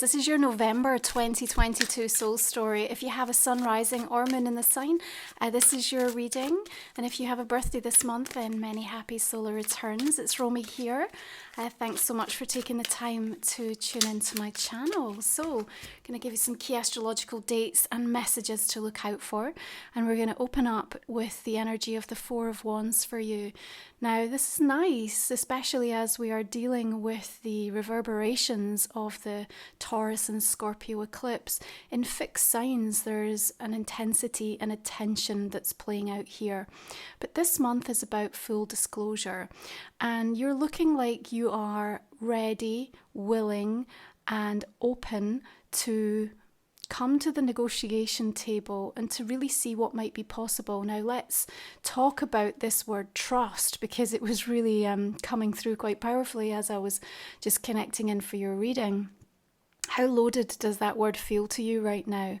this is your November 2022 soul story. If you have a sun rising or moon in the sign, this is your reading. And if you have a birthday this month, then many happy solar returns. It's Romy here. Thanks so much for taking the time to tune into my channel. So, I'm going to give you some key astrological dates and messages to look out for. And we're going to open up with the energy of the Four of Wands for you. Now, this is nice, especially as we are dealing with the reverberations of the Taurus and Scorpio eclipse. In fixed signs, there's an intensity and a tension that's playing out here. But this month is about full disclosure. And you're looking like you are ready, willing, and open to come to the negotiation table and to really see what might be possible. Now let's talk about this word trust, because it was really coming through quite powerfully as I was just connecting in for your reading. How loaded does that word feel to you right now?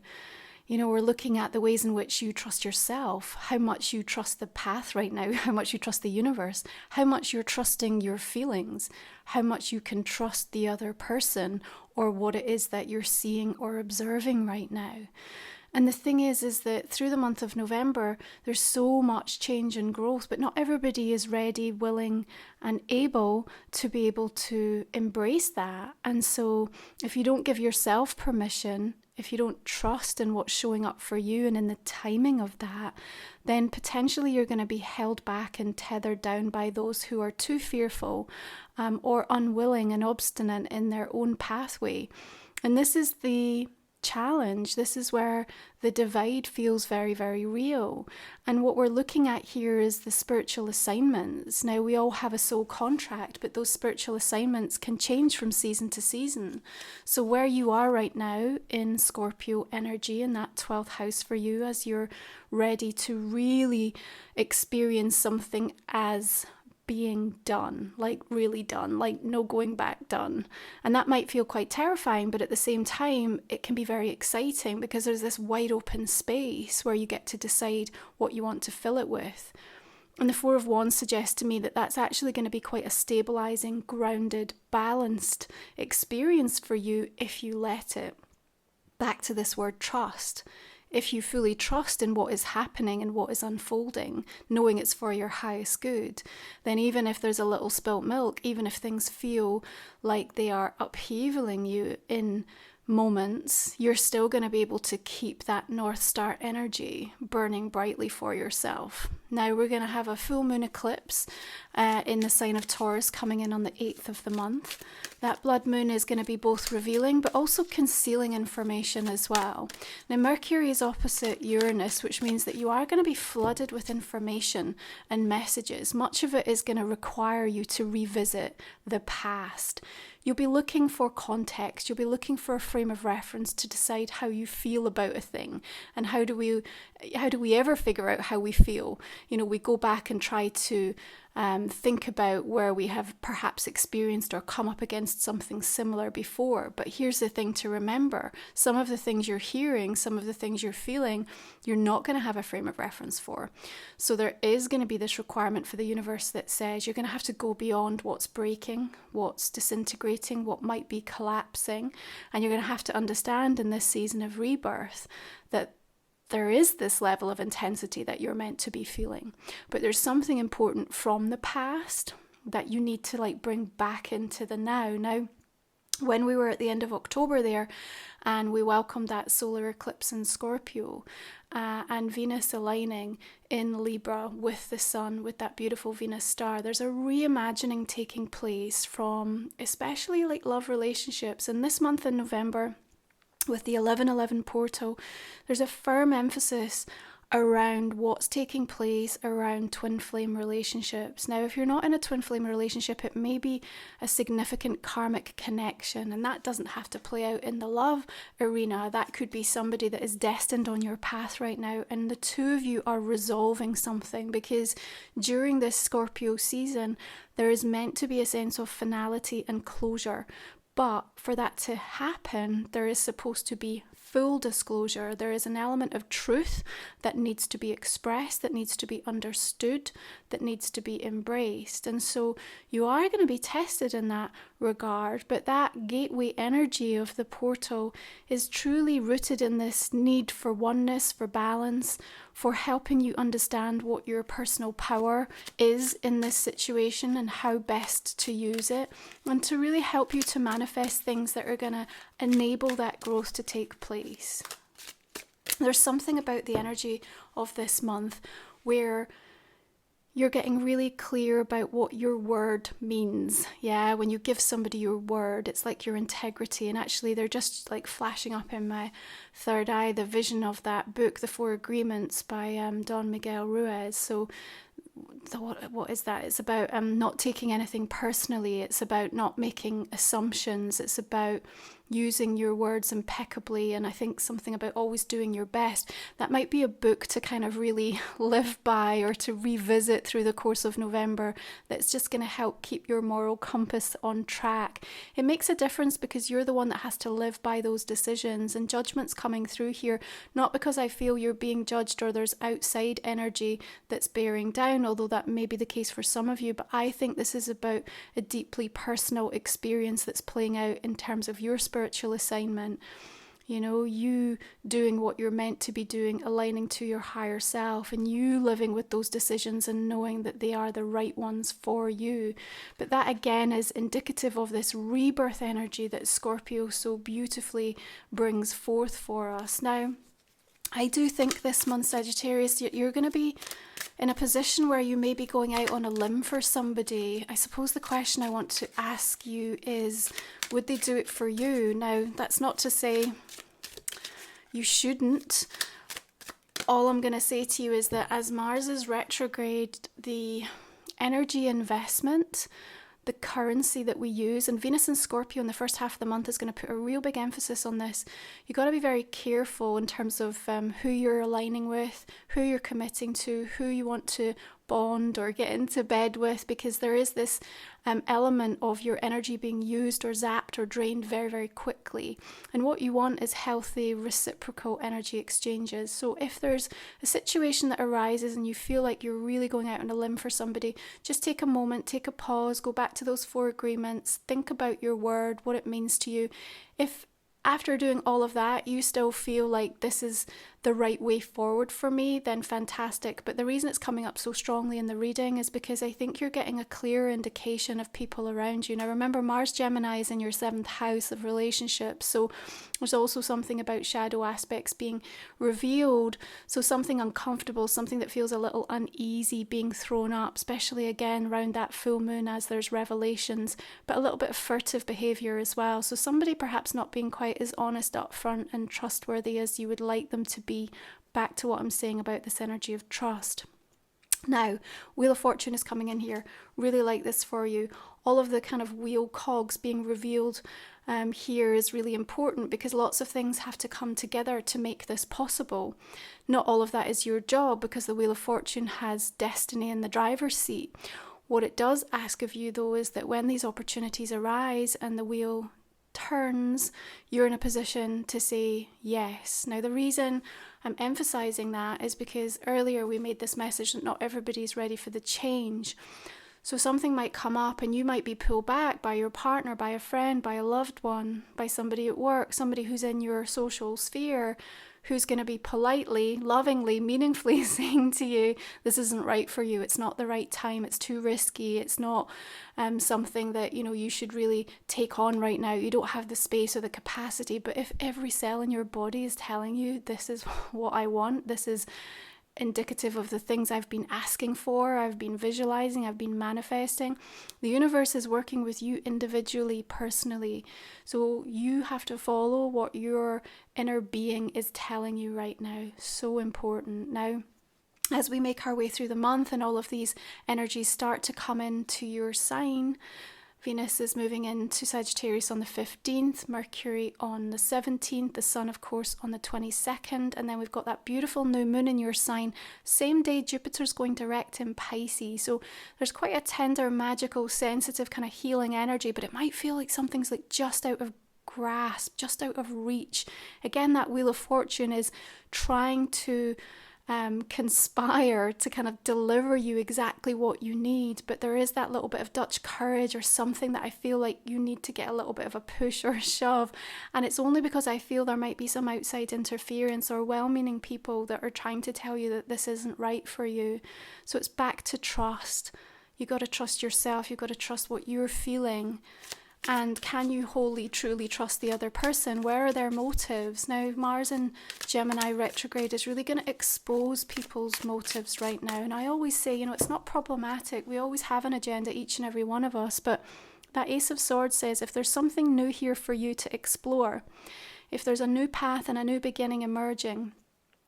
You know, we're looking at the ways in which you trust yourself, how much you trust the path right now, how much you trust the universe, how much you're trusting your feelings, how much you can trust the other person or what it is that you're seeing or observing right now. And the thing is that through the month of November, there's so much change and growth, but not everybody is ready, willing, and able to embrace that. And so if you don't give yourself permission, if you don't trust in what's showing up for you and in the timing of that, then potentially you're going to be held back and tethered down by those who are too fearful or unwilling and obstinate in their own pathway. And this is the challenge. This is where the divide feels very, very real. And what we're looking at here is the spiritual assignments. Now, we all have a soul contract, but those spiritual assignments can change from season to season. So where you are right now in Scorpio energy, in that 12th house for you, as you're ready to really experience something as being done, like really done, like no going back done. And that might feel quite terrifying, but at the same time, it can be very exciting because there's this wide open space where you get to decide what you want to fill it with. And the Four of Wands suggests to me that that's actually going to be quite a stabilizing, grounded, balanced experience for you if you let it. Back to this word trust. If you fully trust in what is happening and what is unfolding, knowing it's for your highest good, then even if there's a little spilt milk, even if things feel like they are upheavaling you in moments, you're still going to be able to keep that North Star energy burning brightly for yourself. Now we're going to have a full moon eclipse in the sign of Taurus coming in on the 8th of the month. That blood moon is going to be both revealing but also concealing information as well. Now Mercury is opposite Uranus, which means that you are going to be flooded with information and messages. Much of it is going to require you to revisit the past. You'll be looking for context, you'll be looking for a frame of reference to decide how you feel about a thing. And how do we ever figure out how we feel? You know, we go back and try to think about where we have perhaps experienced or come up against something similar before. But here's the thing to remember. Some of the things you're hearing, some of the things you're feeling, you're not going to have a frame of reference for. So there is going to be this requirement for the universe that says you're going to have to go beyond what's breaking, what's disintegrating, what might be collapsing. And you're going to have to understand in this season of rebirth that there is this level of intensity that you're meant to be feeling. But there's something important from the past that you need to bring back into the now. Now, when we were at the end of October there and we welcomed that solar eclipse in Scorpio and Venus aligning in Libra with the sun, with that beautiful Venus star, there's a reimagining taking place from especially love relationships. And this month in November, with the 1111 portal, there's a firm emphasis around what's taking place around twin flame relationships. Now, if you're not in a twin flame relationship, it may be a significant karmic connection, and that doesn't have to play out in the love arena. That could be somebody that is destined on your path right now, and the two of you are resolving something, because during this Scorpio season, there is meant to be a sense of finality and closure. But for that to happen, there is supposed to be full disclosure. There is an element of truth that needs to be expressed, that needs to be understood, that needs to be embraced. And so you are going to be tested in that regard, but that gateway energy of the portal is truly rooted in this need for oneness, for balance, for helping you understand what your personal power is in this situation and how best to use it, and to really help you to manifest things that are going to enable that growth to take place. There's something about the energy of this month where you're getting really clear about what your word means. Yeah, when you give somebody your word, it's like your integrity. And actually, they're just like flashing up in my third eye, the vision of that book, The Four Agreements by Don Miguel Ruiz. So what is that? It's about not taking anything personally. It's about not making assumptions. It's about using your words impeccably, and I think something about always doing your best. That might be a book to kind of really live by or to revisit through the course of November, that's just going to help keep your moral compass on track. It makes a difference because you're the one that has to live by those decisions, and judgment's coming through here, not because I feel you're being judged or there's outside energy that's bearing down, although that may be the case for some of you, but I think this is about a deeply personal experience that's playing out in terms of your spiritual assignment. You know, you doing what you're meant to be doing, aligning to your higher self, and you living with those decisions and knowing that they are the right ones for you. But that again is indicative of this rebirth energy that Scorpio so beautifully brings forth for us. Now, I do think this month, Sagittarius, you're going to be in a position where you may be going out on a limb for somebody. I suppose the question I want to ask you is, would they do it for you? Now, that's not to say you shouldn't. All I'm going to say to you is that as Mars is retrograde, the energy investment, the currency that we use, and Venus in Scorpio in the first half of the month is going to put a real big emphasis on this. You've got to be very careful in terms of who you're aligning with, who you're committing to, who you want to bond or get into bed with, because there is this element of your energy being used or zapped or drained very, very quickly. And what you want is healthy, reciprocal energy exchanges. So if there's a situation that arises and you feel like you're really going out on a limb for somebody, just take a moment, take a pause, go back to those 4 agreements, think about your word, what it means to you. If after doing all of that, you still feel like this is the right way forward for me, then fantastic. But the reason it's coming up so strongly in the reading is because I think you're getting a clear indication of people around you. Now remember, Mars Gemini is in your 7th house of relationships, so there's also something about shadow aspects being revealed, so something uncomfortable, something that feels a little uneasy being thrown up, especially again around that full moon as there's revelations, but a little bit of furtive behaviour as well. So somebody perhaps not being quite as honest up front and trustworthy as you would like them to be. Back to what I'm saying about this energy of trust. Now, Wheel of Fortune is coming in here. Really like this for you. All of the kind of wheel cogs being revealed here is really important because lots of things have to come together to make this possible. Not all of that is your job because the Wheel of Fortune has destiny in the driver's seat. What it does ask of you though is that when these opportunities arise and the wheel turns, you're in a position to say yes. Now the reason I'm emphasizing that is because earlier we made this message that not everybody's ready for the change. So something might come up and you might be pulled back by your partner, by a friend, by a loved one, by somebody at work, somebody who's in your social sphere, who's going to be politely, lovingly, meaningfully saying to you, this isn't right for you, it's not the right time, it's too risky, it's not something that you should really take on right now, you don't have the space or the capacity. But if every cell in your body is telling you, this is what I want, this is indicative of the things I've been asking for, I've been visualizing, I've been manifesting, the universe is working with you individually, personally. So you have to follow what your inner being is telling you right now. So important. Now, as we make our way through the month and all of these energies start to come into your sign, Venus is moving into Sagittarius on the 15th, Mercury on the 17th, the Sun, of course, on the 22nd, and then we've got that beautiful new moon in your sign. Same day, Jupiter's going direct in Pisces, so there's quite a tender, magical, sensitive kind of healing energy, but it might feel like something's like just out of grasp, just out of reach. Again, that Wheel of Fortune is trying to conspire to kind of deliver you exactly what you need, but there is that little bit of Dutch courage or something that I feel like you need to get a little bit of a push or a shove, and it's only because I feel there might be some outside interference or well-meaning people that are trying to tell you that this isn't right for you. So it's back to trust. You got to trust yourself, you got to trust what you're feeling. And can you wholly, truly trust the other person? Where are their motives? Now, Mars in Gemini retrograde is really going to expose people's motives right now. And I always say, you know, it's not problematic. We always have an agenda, each and every one of us. But that Ace of Swords says, if there's something new here for you to explore, if there's a new path and a new beginning emerging,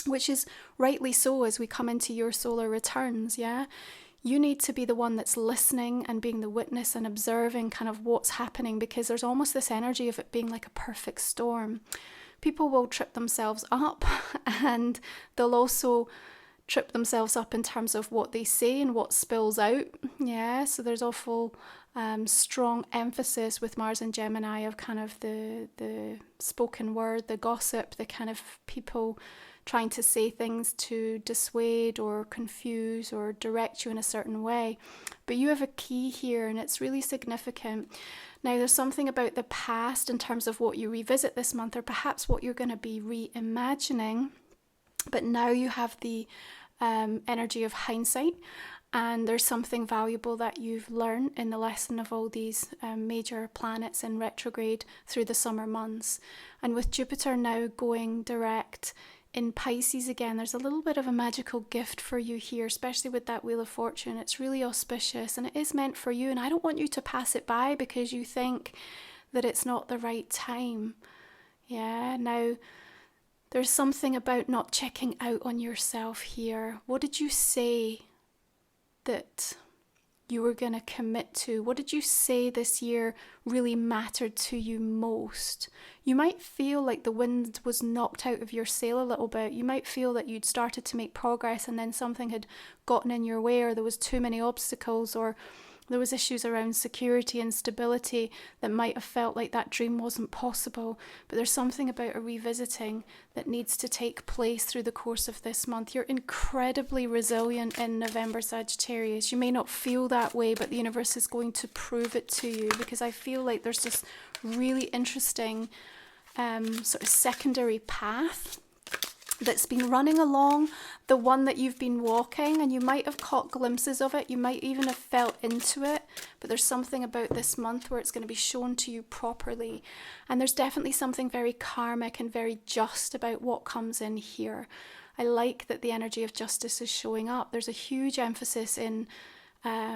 which is rightly so as we come into your solar returns, yeah? You need to be the one that's listening and being the witness and observing kind of what's happening, because there's almost this energy of it being like a perfect storm. People will trip themselves up, and they'll also trip themselves up in terms of what they say and what spills out. Yeah, so there's awful strong emphasis with Mars and Gemini of kind of the spoken word, the gossip, the kind of people trying to say things to dissuade or confuse or direct you in a certain way. But you have a key here, and it's really significant. Now, there's something about the past in terms of what you revisit this month, or perhaps what you're going to be reimagining. But now you have the energy of hindsight, and there's something valuable that you've learned in the lesson of all these major planets in retrograde through the summer months. And with Jupiter now going direct in Pisces again, there's a little bit of a magical gift for you here, especially with that Wheel of Fortune. It's really auspicious and it is meant for you, and I don't want you to pass it by because you think that it's not the right time. Yeah, now there's something about not checking out on yourself here. What did you say that you were going to commit to? What did you say this year really mattered to you most? You might feel like the wind was knocked out of your sail a little bit. You might feel that you'd started to make progress and then something had gotten in your way, or there was too many obstacles, or there was issues around security and stability that might have felt like that dream wasn't possible. But there's something about a revisiting that needs to take place through the course of this month. You're incredibly resilient in November, Sagittarius. You may not feel that way, but the universe is going to prove it to you, because I feel like there's this really interesting sort of secondary path that's been running along the one that you've been walking, and you might have caught glimpses of it, you might even have felt into it, but there's something about this month where it's going to be shown to you properly. And there's definitely something very karmic and very just about what comes in here. I like that the energy of justice is showing up. There's a huge emphasis in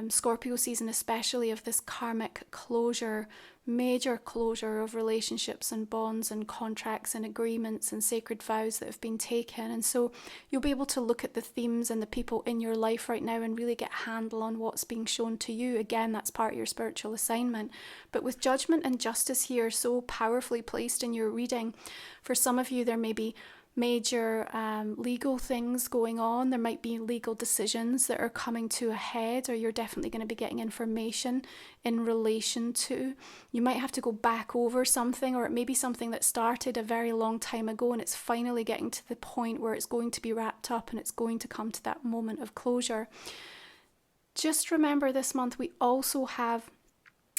Scorpio season especially of this karmic closure, major closure of relationships and bonds and contracts and agreements and sacred vows that have been taken. And so you'll be able to look at the themes and the people in your life right now and really get a handle on what's being shown to you. Again, that's part of your spiritual assignment. But with judgment and justice here so powerfully placed in your reading, for some of you there may be major legal things going on. There might be legal decisions that are coming to a head, or you're definitely going to be getting information in relation to. You might have to go back over something, or it may be something that started a very long time ago and it's finally getting to the point where it's going to be wrapped up and it's going to come to that moment of closure. Just remember, this month we also have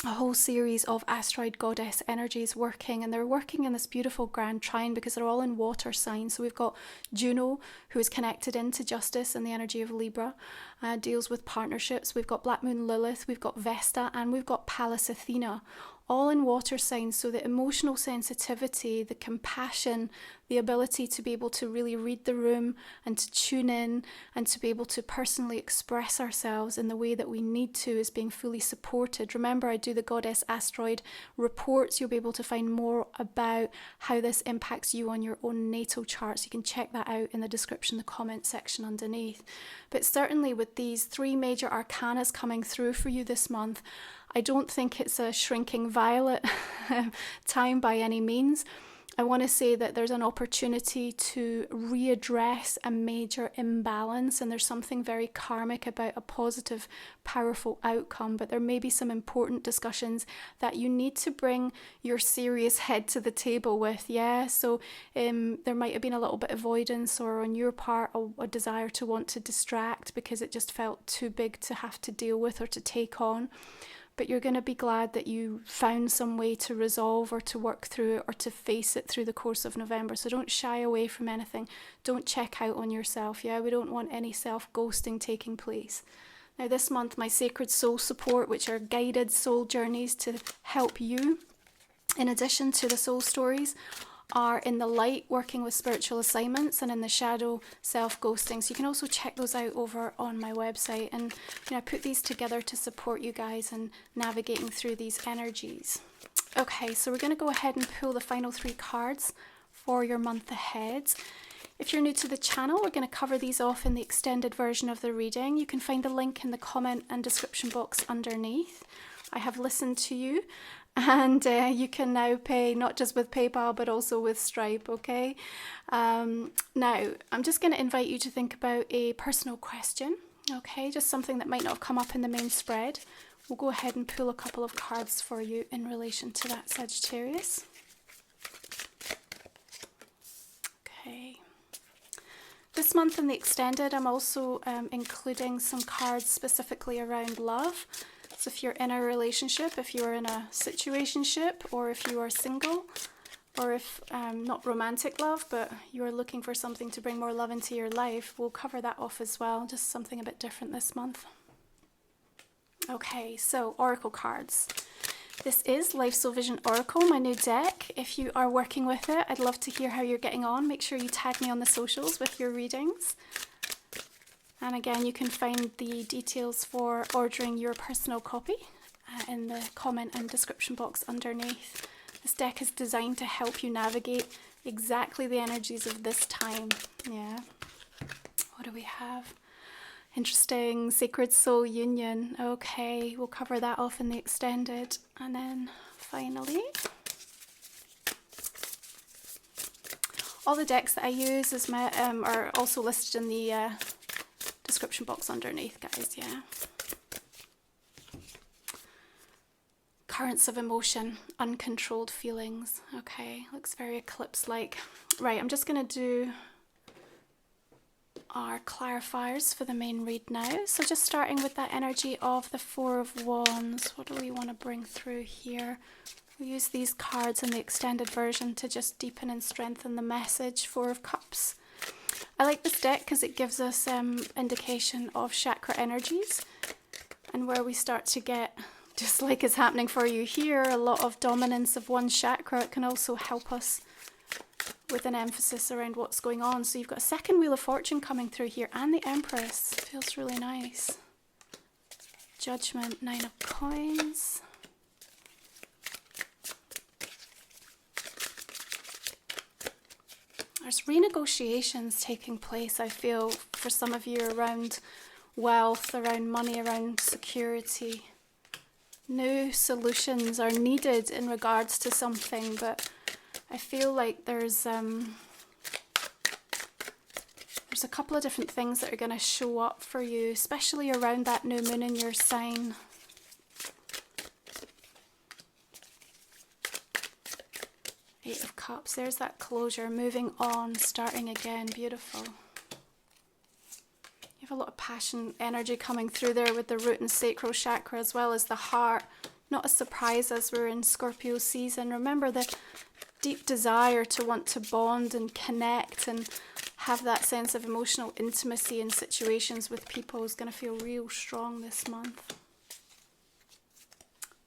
a whole series of asteroid goddess energies working, and they're working in this beautiful grand trine because they're all in water signs. So we've got Juno, who is connected into justice and the energy of Libra, deals with partnerships. We've got Black Moon Lilith, we've got Vesta, and we've got Pallas Athena, all in water signs. So the emotional sensitivity, the compassion, the ability to be able to really read the room and to tune in and to be able to personally express ourselves in the way that we need to is being fully supported. Remember, I do the Goddess Asteroid reports. You'll be able to find more about how this impacts you on your own natal charts. You can check that out in the description, the comment section underneath. But certainly with these three major arcanas coming through for you this month, I don't think it's a shrinking violet time by any means. I want to say that there's an opportunity to readdress a major imbalance, and there's something very karmic about a positive, powerful outcome, but there may be some important discussions that you need to bring your serious head to the table with, yeah? So there might have been a little bit of avoidance, or on your part, a desire to want to distract because it just felt too big to have to deal with or to take on. But you're going to be glad that you found some way to resolve or to work through it or to face it through the course of November. So don't shy away from anything. Don't check out on yourself. Yeah, we don't want any self-ghosting taking place. Now this month, my sacred soul support, which are guided soul journeys to help you, in addition to the soul stories, are in the light, working with spiritual assignments, and in the shadow, self-ghosting. So you can also check those out over on my website. And I put these together to support you guys in navigating through these energies. Okay, so we're going to go ahead and pull the final 3 cards for your month ahead. If you're new to the channel, we're going to cover these off in the extended version of the reading. You can find the link in the comment and description box underneath. I have listened to you. And you can now pay not just with PayPal, but also with Stripe, okay? Now, I'm just going to invite you to think about a personal question, okay? Just something that might not have come up in the main spread. We'll go ahead and pull a couple of cards for you in relation to that, Sagittarius. Okay. This month in the extended, I'm also including some cards specifically around love. So if you're in a relationship, if you're in a situationship, or if you are single, or if not romantic love, but you're looking for something to bring more love into your life, we'll cover that off as well. Just something a bit different this month. Okay, so Oracle cards. This is Life Soul Vision Oracle, my new deck. If you are working with it, I'd love to hear how you're getting on. Make sure you tag me on the socials with your readings. And again, you can find the details for ordering your personal copy in the comment and description box underneath. This deck is designed to help you navigate exactly the energies of this time. Yeah. What do we have? Interesting. Sacred Soul Union. Okay, we'll cover that off in the extended. And then finally, all the decks that I use are also listed in the description box underneath, guys. Yeah. Currents of emotion, uncontrolled feelings. Okay, looks very eclipse-like. Right, I'm just going to do our clarifiers for the main read now. So just starting with that energy of the Four of Wands. What do we want to bring through here? We use these cards in the extended version to just deepen and strengthen the message. Four of Cups. I like this deck because it gives us indication of chakra energies, and where we start to get, just like is happening for you here, a lot of dominance of one chakra. It can also help us with an emphasis around what's going on. So you've got a second Wheel of Fortune coming through here, and the Empress. Feels really nice. Judgment, 9 of Coins. There's renegotiations taking place, I feel, for some of you around wealth, around money, around security. New solutions are needed in regards to something, but I feel like there's a couple of different things that are going to show up for you, especially around that new moon in your sign. Eight of Cups, there's that closure, moving on, starting again, beautiful. You have a lot of passion, energy coming through there with the root and sacral chakra as well as the heart. Not a surprise as we're in Scorpio season. Remember the deep desire to want to bond and connect and have that sense of emotional intimacy in situations with people is going to feel real strong this month.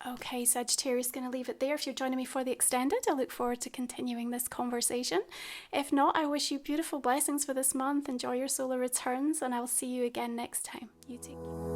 Okay, Sagittarius, going to leave it there. If you're joining me for the extended, I look forward to continuing this conversation. If not, I wish you beautiful blessings for this month. Enjoy your solar returns, and I'll see you again next time. You take care.